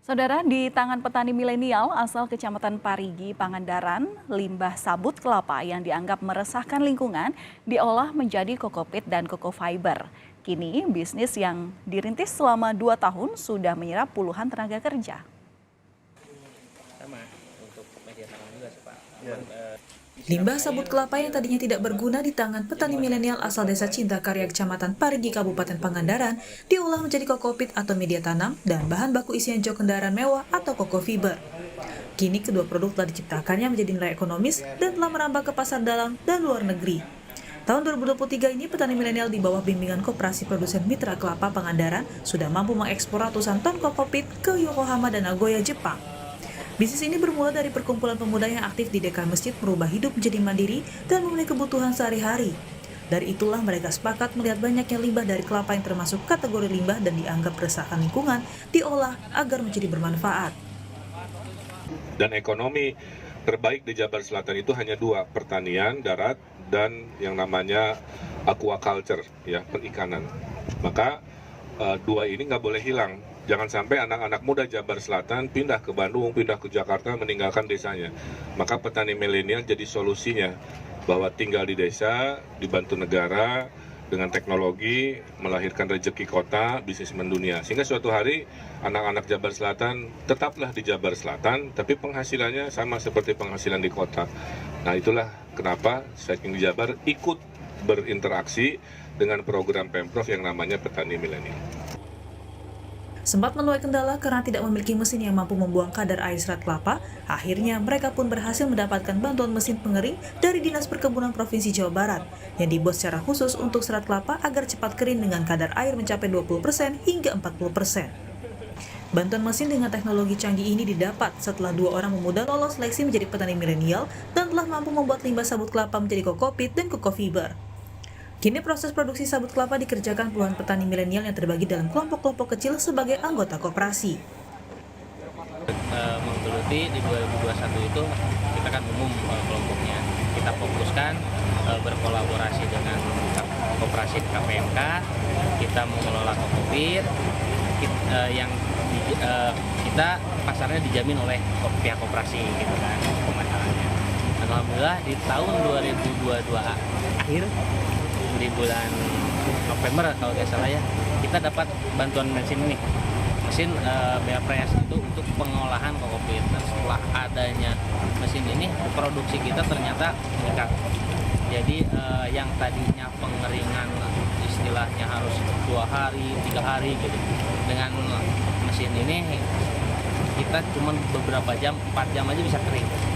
Saudara, di tangan petani milenial asal Kecamatan Parigi, Pangandaran, limbah sabut kelapa yang dianggap meresahkan lingkungan diolah menjadi kokopit dan koko fiber. Kini, bisnis yang dirintis selama 2 tahun sudah menyerap puluhan tenaga kerja. Sama untuk media tanam juga sih Pak. Limbah sabut kelapa yang tadinya tidak berguna di tangan petani milenial asal Desa Cintakarya, Kecamatan Parigi, Kabupaten Pangandaran, diolah menjadi kokopit atau media tanam dan bahan baku isian jok kendaraan mewah atau koko fiber. Kini kedua produk telah diciptakannya menjadi nilai ekonomis dan telah merambah ke pasar dalam dan luar negeri. Tahun 2023 ini, petani milenial di bawah bimbingan Koperasi Produsen Mitra Kelapa Pangandaran sudah mampu mengekspor ratusan ton kokopit ke Yokohama dan Nagoya, Jepang. Bisnis ini bermula dari perkumpulan pemuda yang aktif di dekat masjid merubah hidup menjadi mandiri dan memenuhi kebutuhan sehari-hari. Dari itulah mereka sepakat melihat banyaknya limbah dari kelapa yang termasuk kategori limbah dan dianggap meresahkan lingkungan diolah agar menjadi bermanfaat. Dan ekonomi terbaik di Jabar Selatan itu hanya dua, pertanian darat dan yang namanya aquaculture, ya, perikanan. Maka dua ini nggak boleh hilang. Jangan sampai anak-anak muda Jabar Selatan pindah ke Bandung, pindah ke Jakarta, meninggalkan desanya. Maka petani milenial jadi solusinya, bahwa tinggal di desa, dibantu negara, dengan teknologi, melahirkan rezeki kota, bisnis mendunia. Sehingga suatu hari anak-anak Jabar Selatan tetaplah di Jabar Selatan, tapi penghasilannya sama seperti penghasilan di kota. Nah, itulah kenapa Saiking di Jabar ikut berinteraksi dengan program Pemprov yang namanya Petani Milenial. Sempat menuai kendala karena tidak memiliki mesin yang mampu membuang kadar air serat kelapa, akhirnya mereka pun berhasil mendapatkan bantuan mesin pengering dari Dinas Perkebunan Provinsi Jawa Barat yang dibuat secara khusus untuk serat kelapa agar cepat kering dengan kadar air mencapai 20% hingga 40%. Bantuan mesin dengan teknologi canggih ini didapat setelah 2 orang pemuda lolos seleksi menjadi petani milenial dan telah mampu membuat limbah sabut kelapa menjadi kokopit dan koko fiber. Kini proses produksi sabut kelapa dikerjakan puluhan petani milenial yang terbagi dalam kelompok-kelompok kecil sebagai anggota koperasi. Menggeluti di 2021 itu kita kan umum kelompoknya. Kita fokuskan berkolaborasi dengan koperasi KPMK, kita mengelola kokopit yang kita pasarnya dijamin oleh pihak koperasi gitu kan pemasarannya. Alhamdulillah di tahun 2022 akhir di bulan November kalau nggak salah ya, kita dapat bantuan mesin ini, mesin Beapress itu untuk pengolahan kokopit. Dan setelah adanya mesin ini, produksi kita ternyata meningkat. Jadi yang tadinya pengeringan istilahnya harus 2 hari, 3 hari gitu, dengan mesin ini kita cuma beberapa jam, 4 jam aja bisa kering.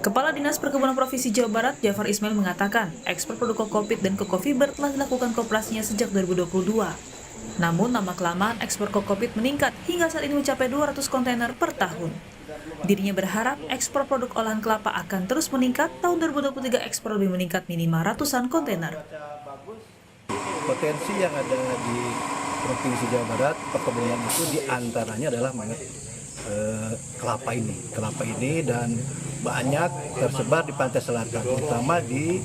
Kepala Dinas Perkebunan Provinsi Jawa Barat, Jafar Ismail mengatakan, ekspor produk kokopit dan koko fiber telah dilakukan koperasinya sejak 2022. Namun, lama-kelamaan ekspor kokopit meningkat hingga saat ini mencapai 200 kontainer per tahun. Dirinya berharap ekspor produk olahan kelapa akan terus meningkat, tahun 2023 ekspor lebih meningkat minimal ratusan kontainer. Potensi yang ada di Provinsi Jawa Barat, perkebunan itu diantaranya adalah kelapa ini dan banyak tersebar di pantai selatan, terutama di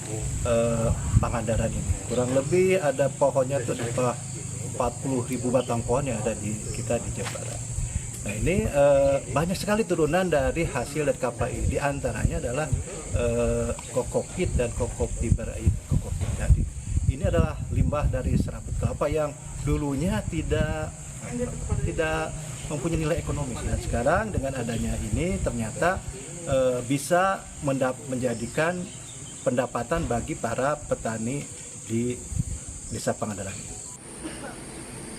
Pangandaran ini. Kurang lebih ada pohonnya itu 40.000 batang pohon yang ada di kita di Jawa Barat. Nah ini banyak sekali turunan dari hasil dari kelapa ini. Di antaranya adalah kokopit dan koko fiber kokopit tadi. Ini adalah limbah dari serabut kelapa yang dulunya tidak mempunyai nilai ekonomis. Dan sekarang dengan adanya ini ternyata bisa menjadikan pendapatan bagi para petani di Desa Pangandaran.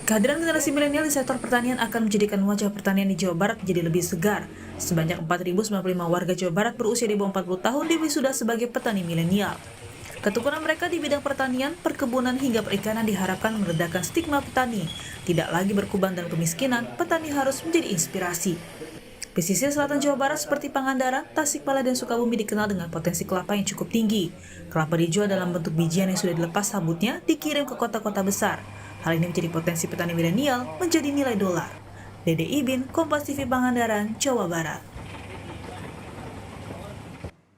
Kehadiran generasi milenial di sektor pertanian akan menjadikan wajah pertanian di Jawa Barat menjadi lebih segar. Sebanyak 4.095 warga Jawa Barat berusia di bawah 40 tahun diwisuda sebagai petani milenial. Ketekunan mereka di bidang pertanian, perkebunan, hingga perikanan diharapkan meredakan stigma petani. Tidak lagi berkuban dalam kemiskinan, petani harus menjadi inspirasi. Pesisir selatan Jawa Barat seperti Pangandaran, Tasikmalaya, dan Sukabumi dikenal dengan potensi kelapa yang cukup tinggi. Kelapa dijual dalam bentuk bijian yang sudah dilepas sabutnya, dikirim ke kota-kota besar. Hal ini menjadi potensi petani milenial menjadi nilai dolar. Dede Ibin, Kompas TV Pangandaran, Jawa Barat.